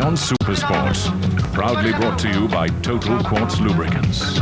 on Supersport. Proudly brought to you by Total Quartz Lubricants.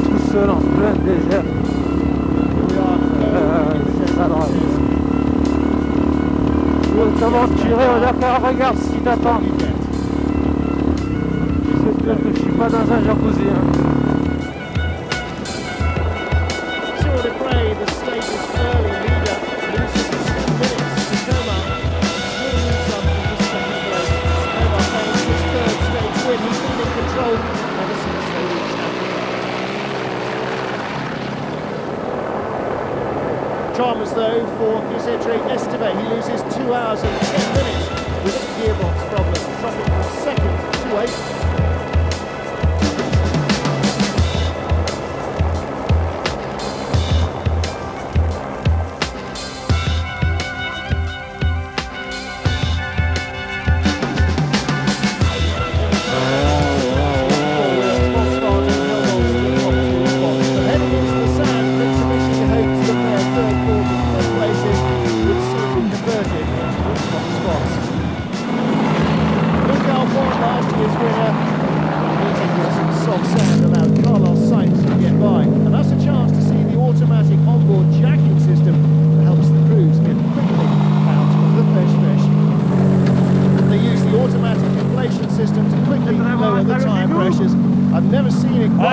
Tout seul en plein désert. C'est pas drôle. Tu veux t'aventurer au Dakar, regarde ce qui t'attend. J'espère que je suis pas dans un jacuzzi. Dramas though for Giuseppe Esteve. He loses 2 hours and 10 minutes with a gearbox problem, dropping from second to 8th.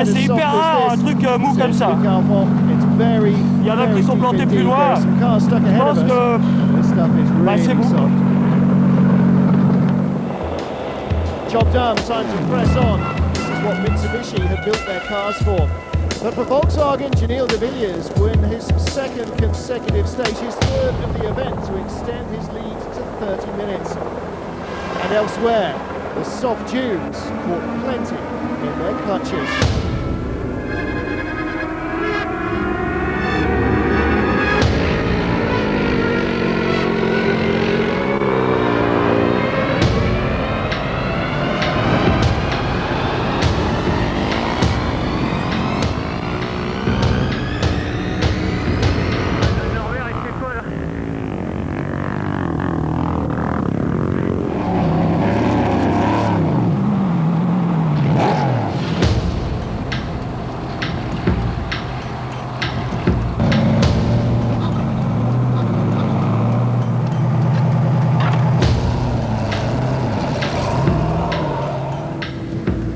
C'est hyper rare un truc mou comme ça. Il y en a qui sont plantés plus loin. Je pense que c'est bon. Job done, time to press on. This is what Mitsubishi had built their cars for. But for Volkswagen, Janil de Villiers win his second consecutive stage, his third of the event, to extend his lead to 30 minutes. And elsewhere, the soft dunes caught plenty in their clutches.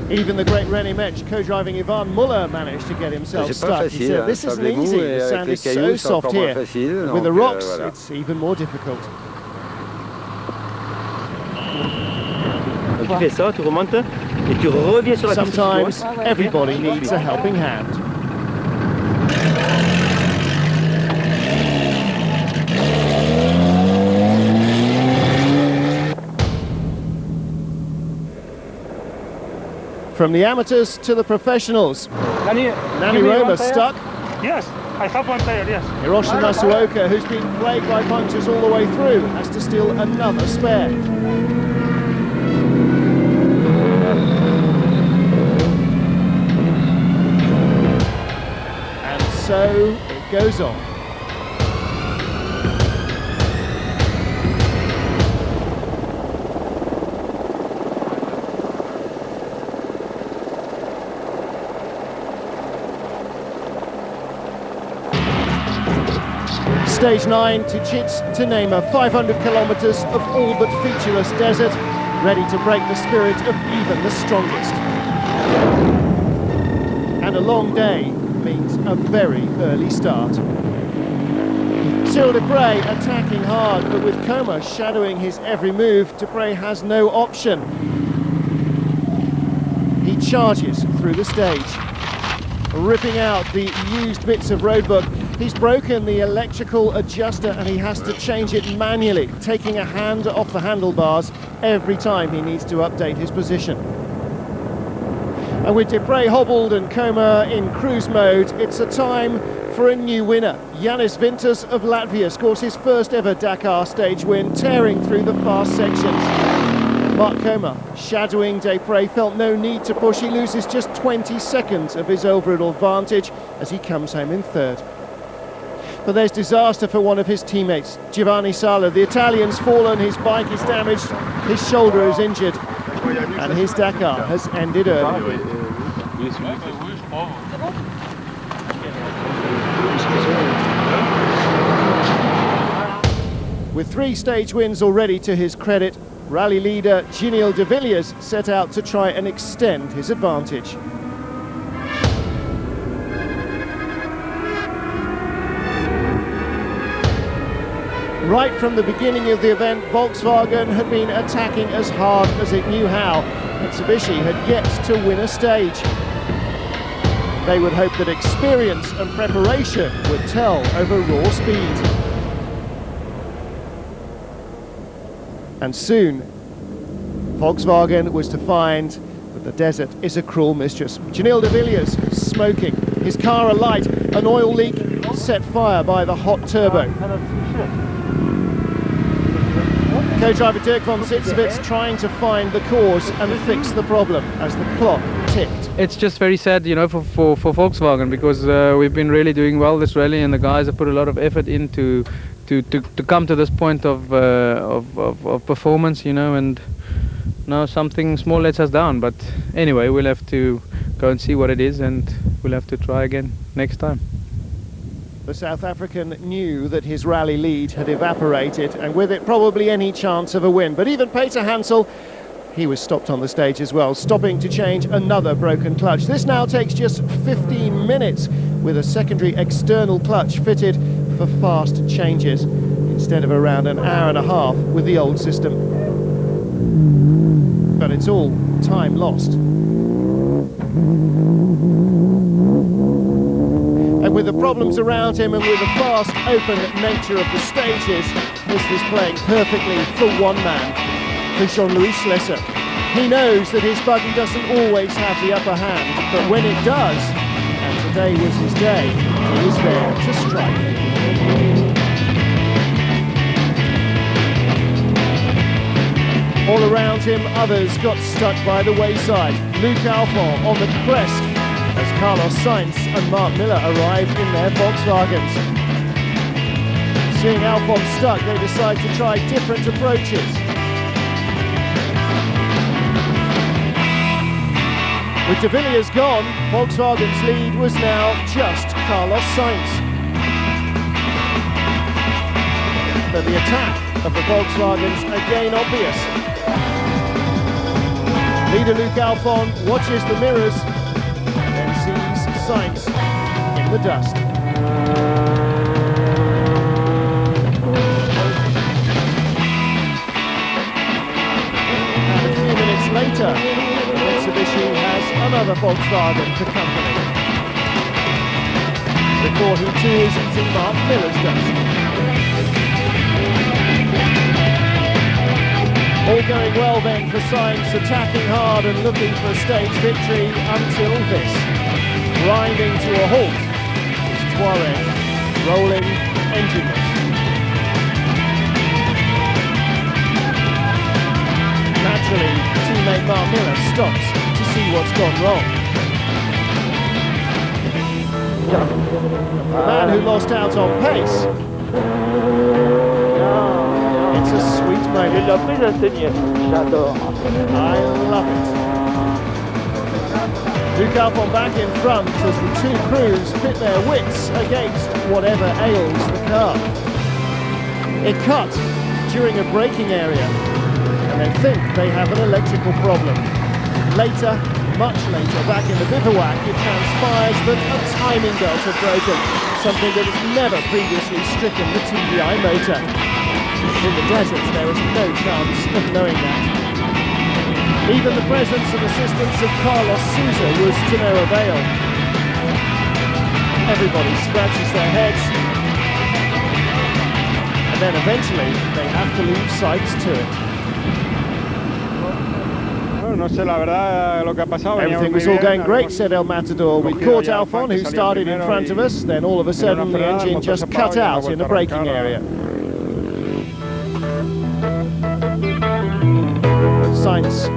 Even the great René Metsch, co-driving Ivan Muller, managed to get himself stuck. He said, this isn't easy, the sand is so soft here. With the rocks, it's even more difficult. Tu fais ça, tu remontes et tu reviens sur la piste. Sometimes everybody needs a helping hand. From the amateurs to the professionals. Nani Roma stuck. Yes, I have one tire, yes. Hiroshi Masuoka, who's been plagued by punctures all the way through, has to steal another spare. so it goes on. Stage 9 to Chits to Nema, 500 kilometres of all but featureless desert, ready to break the spirit of even the strongest. And a long day means a very early start. Cyril Dupre attacking hard, but with Coma shadowing his every move, Dupre has no option. He charges through the stage, ripping out the used bits of roadbook. He's broken the electrical adjuster and he has to change it manually, taking a hand off the handlebars every time he needs to update his position. And with Dupre hobbled and Coma in cruise mode, it's a time for a new winner. Jānis Vintas of Latvia scores his first ever Dakar stage win, tearing through the fast sections. Mark Coma, shadowing Dupre, felt no need to push. He loses just 20 seconds of his overall advantage as he comes home in third. But there's disaster for one of his teammates, Giovanni Sala. The Italian's fallen, his bike is damaged, his shoulder is injured, and his Dakar has ended early. With 3 stage wins already to his credit, rally leader Giniel de Villiers set out to try and extend his advantage. Right from the beginning of the event, Volkswagen had been attacking as hard as it knew how. Mitsubishi had yet to win a stage. They would hope that experience and preparation would tell over raw speed. And soon, Volkswagen was to find that the desert is a cruel mistress. Giniel de Villiers smoking, his car alight, an oil leak set fire by the hot turbo. Co-driver Dirk von Sitzewitz trying to find the cause and fix the problem as the clock ticked. It's just very sad, you know, for Volkswagen, because we've been really doing well this rally, and the guys have put a lot of effort into to come to this point of performance, you know, and now something small lets us down. But anyway, we'll have to go and see what it is, and we'll have to try again next time. The South African knew that his rally lead had evaporated, and with it probably any chance of a win. But even Peter Hansel, he was stopped on the stage as well, stopping to change another broken clutch. This now takes just 15 minutes with a secondary external clutch fitted for fast changes, instead of around an hour and a half with the old system. But it's all time lost. And with the problems around him and with the fast, open nature of the stages, this was playing perfectly for one man, for Jean-Louis Schlesser. He knows that his buggy doesn't always have the upper hand, but when it does, and today was his day, he is there to strike. All around him, others got stuck by the wayside. Luc Alphon on the crest as Carlos Sainz and Mark Miller arrived in their Volkswagens. Seeing Alphon stuck, they decide to try different approaches. With de Villiers gone, Volkswagen's lead was now just Carlos Sainz. But the attack of the Volkswagens again obvious. Leader Luc Alphon watches the mirrors and then sees Sainz in the dust. And a few minutes later, Mitsubishi has another Volkswagen for company, before he too is eating Mark Miller's dust. All going well then for Sainz, attacking hard and looking for a stage victory until this. Grinding to a halt is Touareg, rolling engineless. Naturally, teammate Mark Miller stops to see what's gone wrong. The man who lost out on pace. It's a sweet moment. I love it. Dakar back in front as the two crews pit their wits against whatever ails the car. It cut during a braking area, and they think they have an electrical problem. Later, much later, back in the bivouac, it transpires that a timing belt had broken, something that has never previously stricken the TDI motor. In the desert, there is no chance of knowing that. Even the presence and assistance of Carlos Sousa was to no avail. Everybody scratches their heads, and then eventually they have to leave sight to it. Everything was all going great, said El Matador. We caught Alfon, who started in front of us, then all of a sudden the engine just cut out in the braking area. Sainz,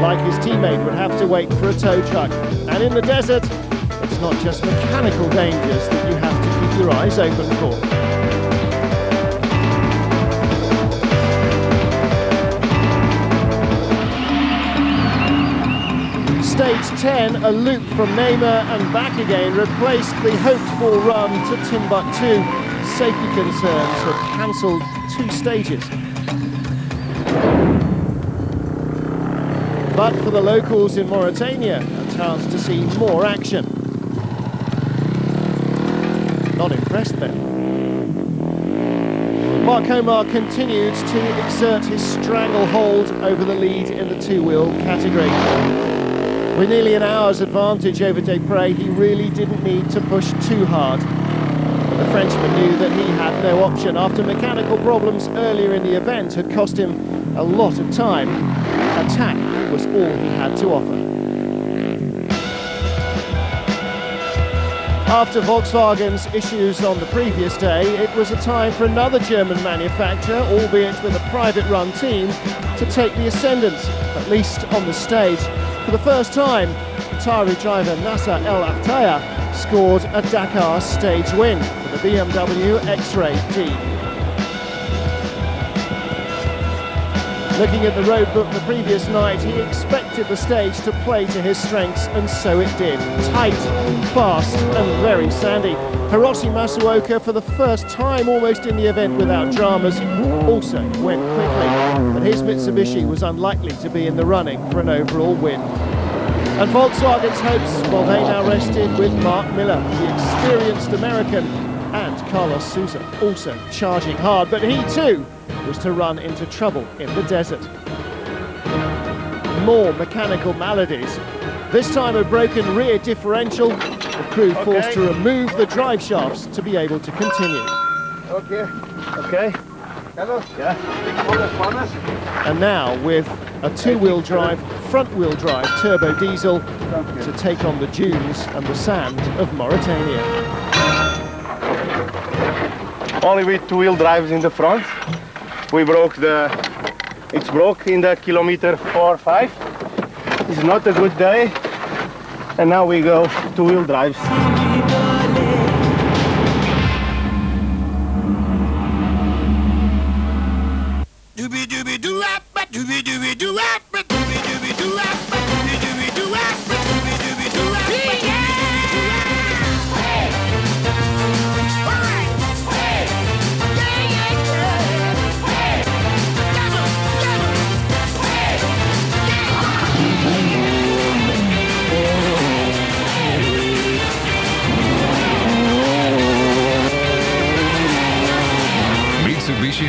like his teammate, would have to wait for a tow truck. And in the desert, it's not just mechanical dangers that you have to keep your eyes open for. Stage 10, a loop from Neymar and back again, replaced the hoped-for run to Timbuktu. Safety concerns have cancelled 2 stages. But for the locals in Mauritania, a chance to see more action. Not impressed then. Mark Omar continued to exert his stranglehold over the lead in the two-wheel category. With nearly an hour's advantage over Desprez, he really didn't need to push too hard. But the Frenchman knew that he had no option after mechanical problems earlier in the event had cost him a lot of time. Attack was all he had to offer. After Volkswagen's issues on the previous day, it was a time for another German manufacturer, albeit with a private-run team, to take the ascendant, at least on the stage. For the first time, Qatari driver Nasser El Attaya scored a Dakar stage win for the BMW X-Ray team. Looking at the road book the previous night, he expected the stage to play to his strengths, and so it did. Tight, fast and very sandy. Hiroshi Masuoka, for the first time almost in the event without dramas, also went quickly. But his Mitsubishi was unlikely to be in the running for an overall win. And Volkswagen's hopes, well, they now rested with Mark Miller, the experienced American, and Carlos Sousa also charging hard, but he too was to run into trouble in the desert. More mechanical maladies. This time a broken rear differential, the crew forced to remove the drive shafts to be able to continue. Okay. And now with a two-wheel drive, front-wheel drive turbo diesel to take on the dunes and the sand of Mauritania. Only with two-wheel drives in the front. We broke it's broke in the kilometer 4 or 5. It's not a good day. And now we go two-wheel drives.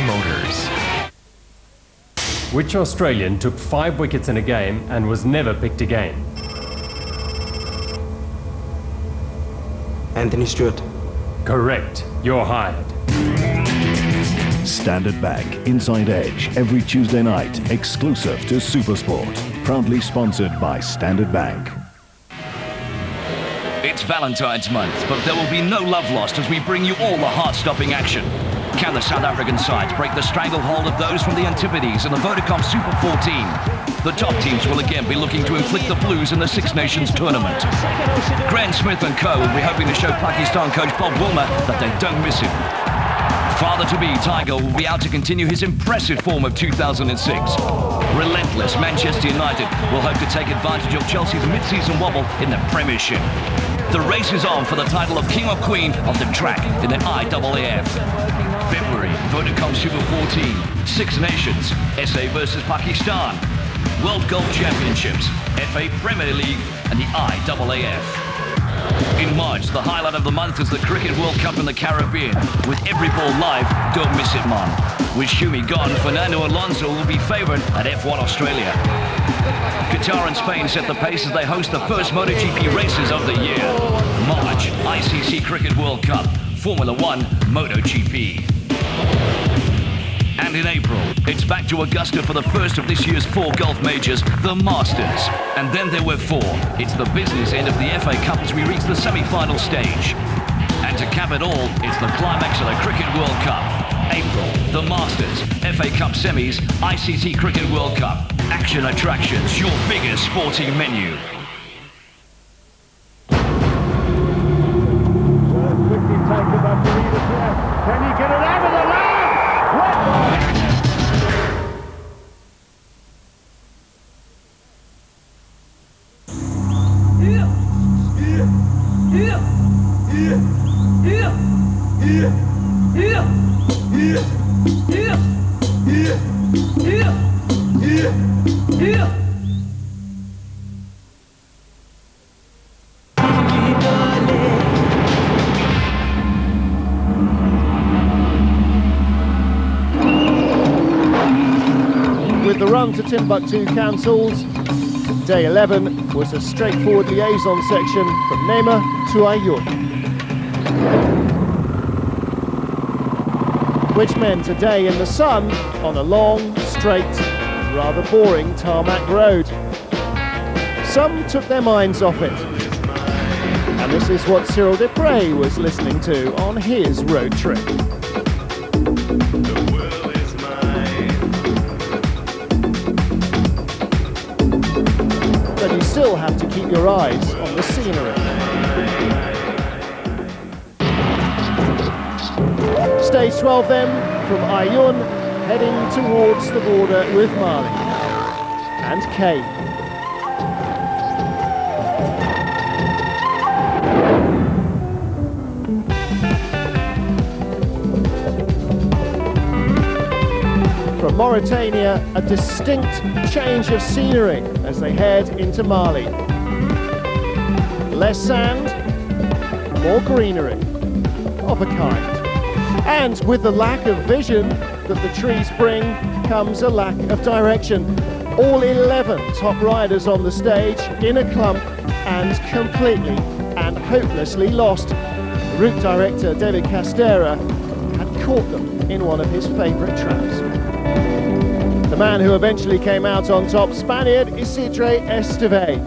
Motors. Which Australian took 5 wickets in a game and was never picked again? Anthony Stewart. Correct. You're hired. Standard Bank Inside Edge every Tuesday night, exclusive to Supersport. Proudly sponsored by Standard Bank. It's Valentine's month, but there will be no love lost as we bring you all the heart-stopping action. Can the South African sides break the stranglehold of those from the Antipodes in the Vodacom Super 14? The top teams will again be looking to inflict the blues in the Six Nations tournament. Grant Smith and co will be hoping to show Pakistan coach Bob Wilmer that they don't miss him. Father-to-be Tiger will be out to continue his impressive form of 2006. Relentless Manchester United will hope to take advantage of Chelsea's mid-season wobble in the Premiership. The race is on for the title of King or Queen of the track in the IAAF. February, Vodacom Super 14, Six Nations, SA versus Pakistan, World Golf Championships, FA Premier League and the IAAF. In March, the highlight of the month is the Cricket World Cup in the Caribbean. With every ball live, don't miss it, man. With Shumi gone, Fernando Alonso will be favoured at F1 Australia. Qatar and Spain set the pace as they host the first MotoGP races of the year. March, ICC Cricket World Cup, Formula 1, MotoGP. And in April, it's back to Augusta for the first of this year's 4 golf majors, the Masters. And then there were 4. It's the business end of the FA Cup as we reach the semi-final stage. And to cap it all, it's the climax of the Cricket World Cup. April, the Masters, FA Cup semis, ICC Cricket World Cup. Action Attractions, your biggest sporting menu. Quickly taken by Farida. Can he get it out of the line? With the run to Timbuktu cancelled, day 11 was a straightforward liaison section from Nema to Ayoun. Which meant a day in the sun on a long, straight, rather boring tarmac road. Some took their minds off it. And this is what Cyril Desprez was listening to on his road trip. But you still have to keep your eyes on the scenery. Stage 12 then, from Ayoun, heading towards the border with Mali. And Kay. From Mauritania, a distinct change of scenery as they head into Mali. Less sand, more greenery, of a kind. And with the lack of vision that the trees bring comes a lack of direction. All 11 top riders on the stage in a clump and completely and hopelessly lost. Route director David Castera had caught them in one of his favourite traps. The man who eventually came out on top, Spaniard Isidre Esteve,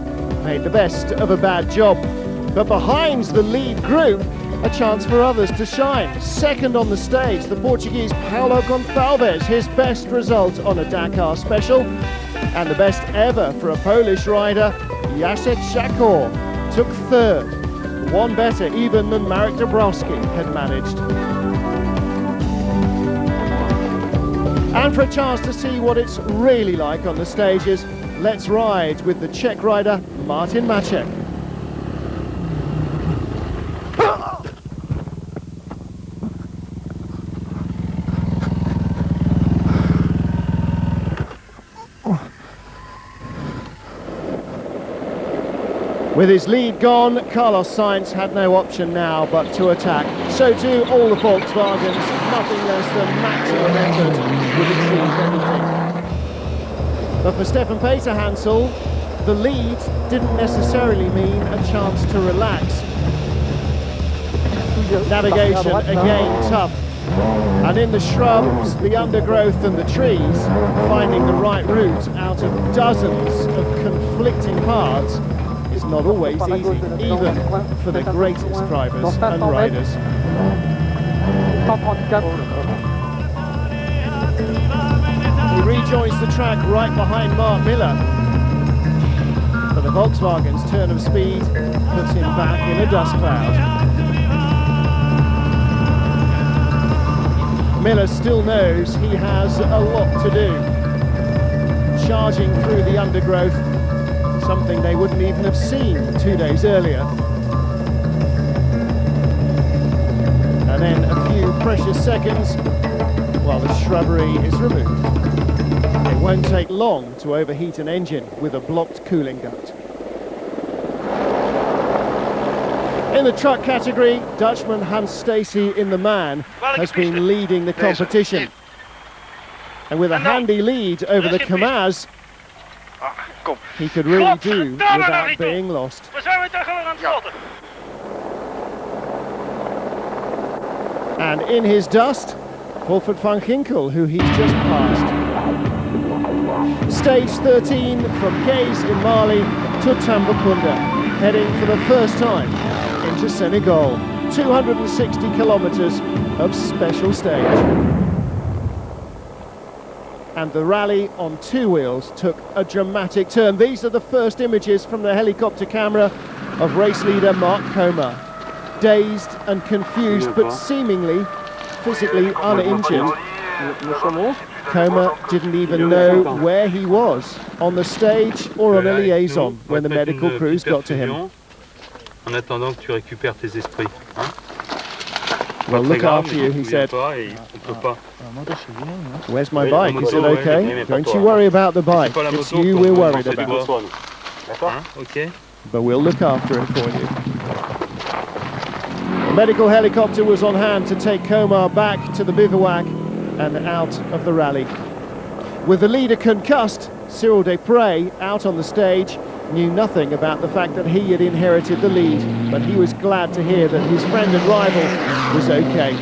made the best of a bad job. But behind the lead group, a chance for others to shine. Second on the stage, the Portuguese Paulo Gonçalves, his best result on a Dakar special. And the best ever for a Polish rider, Jacek Szakor, took third. One better even than Marek Dabrowski had managed. And for a chance to see what it's really like on the stages, let's ride with the Czech rider Martin Maček. With his lead gone, Carlos Sainz had no option now but to attack. So too all the Volkswagens, nothing less than maximum effort would achieve anything. But for Stefan Peter-Hansel, the lead didn't necessarily mean a chance to relax. Navigation again tough. And in the shrubs, the undergrowth and the trees, finding the right route out of dozens of conflicting paths is not always easy, even for the greatest drivers and riders. He rejoins the track right behind Mark Miller. But the Volkswagen's turn of speed puts him back in a dust cloud. Miller still knows he has a lot to do. Charging through the undergrowth, something they wouldn't even have seen 2 days earlier. And then a few precious seconds while the shrubbery is removed. It won't take long to overheat an engine with a blocked cooling duct. In the truck category, Dutchman Hans Stacey in the man has been leading the competition. And with a handy lead over the Kamaz, he could really do without being lost. And in his dust, Wolfert van Ginkel, who he's just passed. Stage 13 from Gaze in Mali to Tambacounda, heading for the first time into Senegal. 260 kilometers of special stage. And the rally on two wheels took a dramatic turn. These are the first images from the helicopter camera of race leader Mark Comer. Dazed and confused, but seemingly physically uninjured. Comer didn't even know where he was, on the stage or on a liaison, when the medical crews got to him. Well, look after you, he said. Where's my bike? Is it okay? Don't you worry about the bike. It's you we're worried about. But we'll look after it for you. The medical helicopter was on hand to take Comer back to the bivouac and out of the rally. With the leader concussed, Cyril Desprez out on the stage knew nothing about the fact that he had inherited the lead, but he was glad to hear that his friend and rival was okay.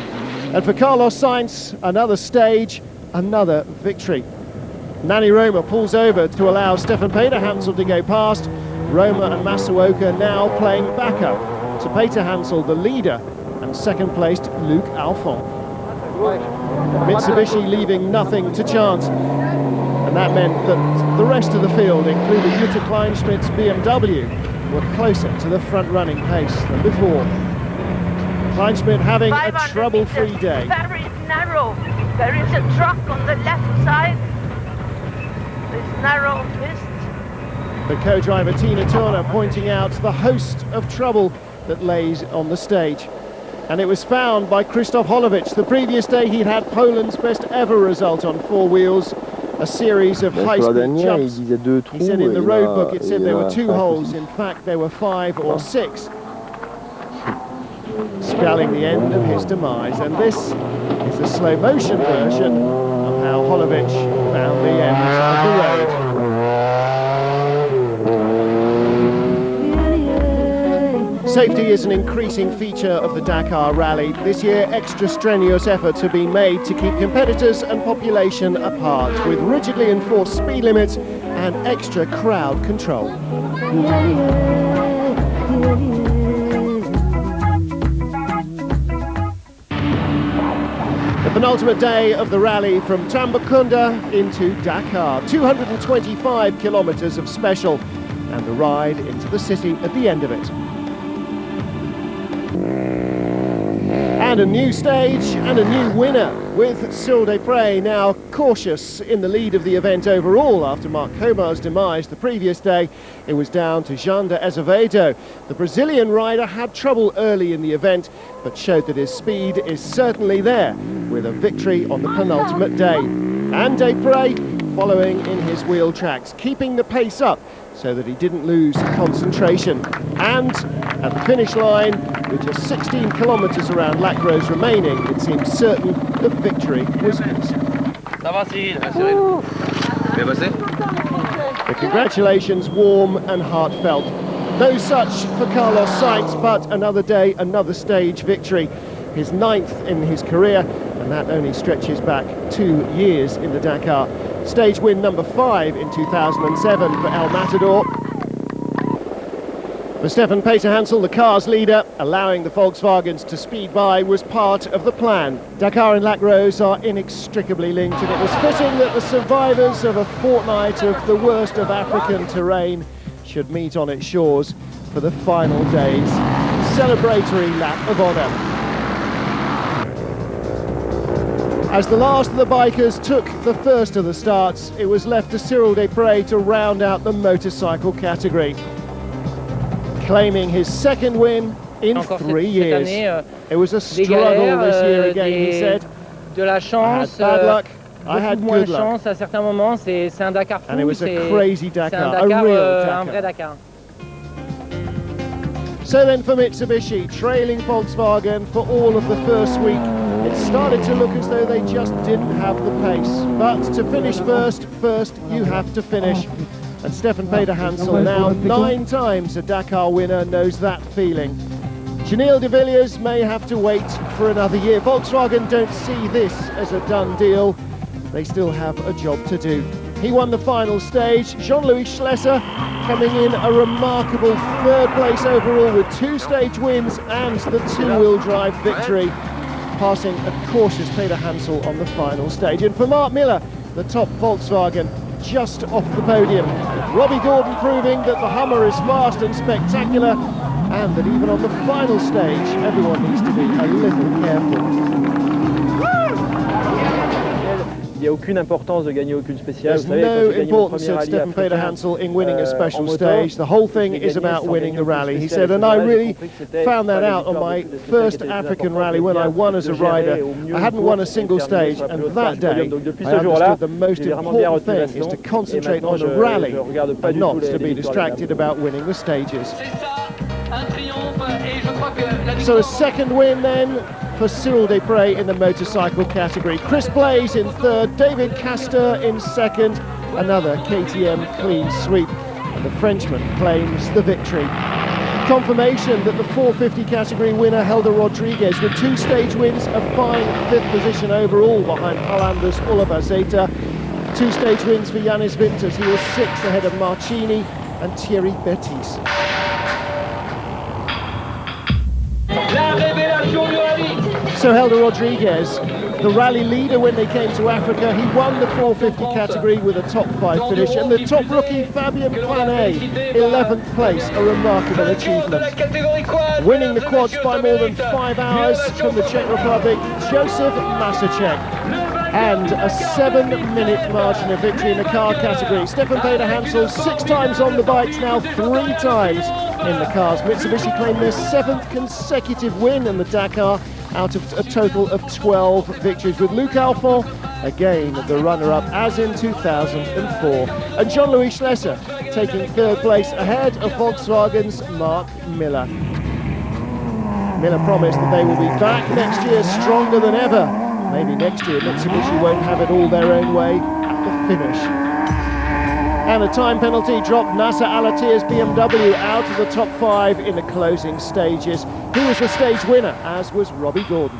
And for Carlos Sainz, another stage, another victory. Nani Roma pulls over to allow Stefan Peter-Hansel to go past. Roma and Masuoka now playing backup to Peter-Hansel, the leader, and second-placed Luc Alphon. Mitsubishi leaving nothing to chance, and that meant that the rest of the field, including Jutta Kleinschmidt's BMW, were closer to the front-running pace than before. Kleinschmidt having a trouble-free day. Very narrow. There is a truck on the left side. This narrow pist. The co-driver Tina Turner pointing out the host of trouble that lays on the stage. And it was found by Krzysztof Holowicz. The previous day he'd had Poland's best ever result on four wheels, a series of high-speed jumps. He said in the road book it said there were 2 holes. In fact, there were 5 or 6. Spelling the end of his demise. And this is a slow-motion version of how Holowicz found the end of the road. Safety is an increasing feature of the Dakar Rally. This year, extra strenuous efforts have been made to keep competitors and population apart, with rigidly enforced speed limits and extra crowd control. The penultimate day of the rally from Tambacounda into Dakar. 225 kilometers of special, and the ride into the city at the end of it. And a new stage and a new winner, with Cyril Desprez now cautious in the lead of the event overall after Mark Comer's demise the previous day. It was down to Jean de Azevedo. The Brazilian rider had trouble early in the event, but showed that his speed is certainly there, with a victory on the penultimate day. And Desprez following in his wheel tracks, keeping the pace up so that he didn't lose concentration. And at the finish line, with just 16 kilometres around Lacrose remaining, it seemed certain the victory was his. The congratulations warm and heartfelt. No such for Carlos Sainz, but another day, another stage victory. His 9th in his career, and that only stretches back 2 years in the Dakar. Stage win number 5 in 2007 for El Matador. For Stefan Peter-Hansel, the car's leader, allowing the Volkswagens to speed by was part of the plan. Dakar and Lac Rose are inextricably linked, and it was fitting that the survivors of a fortnight of the worst of African terrain should meet on its shores for the final day's celebratory lap of honour. As the last of the bikers took the first of the starts, it was left to Cyril Desprez to round out the motorcycle category, claiming his second win in 3 years. It was a struggle this year again, he said. I had bad luck, I had good luck. And it was a crazy Dakar, a real Dakar. So then for Mitsubishi, trailing Volkswagen for all of the first week, it started to look as though they just didn't have the pace. But to finish first you have to finish. And Stefan Peter-Hansel, now 9 times a Dakar winner, knows that feeling. Gilles de Villiers may have to wait for another year. Volkswagen don't see this as a done deal. They still have a job to do. He won the final stage. Jean-Louis Schlesser coming in a remarkable 3rd place overall with 2 stage wins and the 2-wheel drive victory, passing a cautious Peter-Hansel on the final stage. And for Mark Miller, the top Volkswagen, just off the podium. Robbie Gordon proving that the Hummer is fast and spectacular, and that even on the final stage, everyone needs to be a little careful. There's no importance of Stefan Peter-Hansel in winning a special stage. The whole thing is about winning the rally, he said, and I really found that out on my first African rally when I won as a rider. I hadn't won a single stage, and that day I understood the most important thing is to concentrate on the rally and not to be distracted about winning the stages. So a second win then for Cyril Desprez in the motorcycle category. Chris Blaze in 3rd, David Castor in 2nd, another KTM clean sweep, and the Frenchman claims the victory. Confirmation that the 450 category winner Helder Rodriguez with 2 stage wins, a fine 5th position overall behind Hollander's Oliver Zeta. 2 stage wins for Yannis Winters, he was 6th ahead of Marcini and Thierry Bettis. So Helder Rodriguez, the rally leader when they came to Africa, he won the 450 category with a top 5 finish, and the top rookie Fabien Planet, 11th place, a remarkable achievement. Winning the quads by more than 5 hours from the Czech Republic, Josef Masacek, and a 7-minute margin of victory in the car category. Stefan Peter-Hansel 6 times on the bikes, now 3 times in the cars. Mitsubishi claimed their 7th consecutive win in the Dakar, out of a total of 12 victories, with Luc Alphon again the runner-up as in 2004, and Jean-Louis Schlesser taking 3rd place ahead of Volkswagen's Mark Miller. Miller promised that they will be back next year stronger than ever. Maybe next year Mitsubishi won't have it all their own way at the finish. And a time penalty dropped Nasser Al-Attiyah's BMW out of the top 5 in the closing stages. He was the stage winner, as was Robbie Gordon.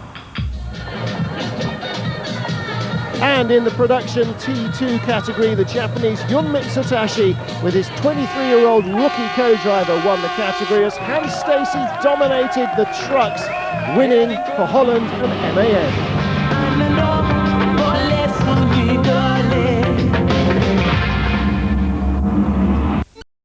And in the production T2 category, the Japanese Junmitsu Tadashi, with his 23-year-old rookie co-driver, won the category as Hans Stacey dominated the trucks, winning for Holland and MAN.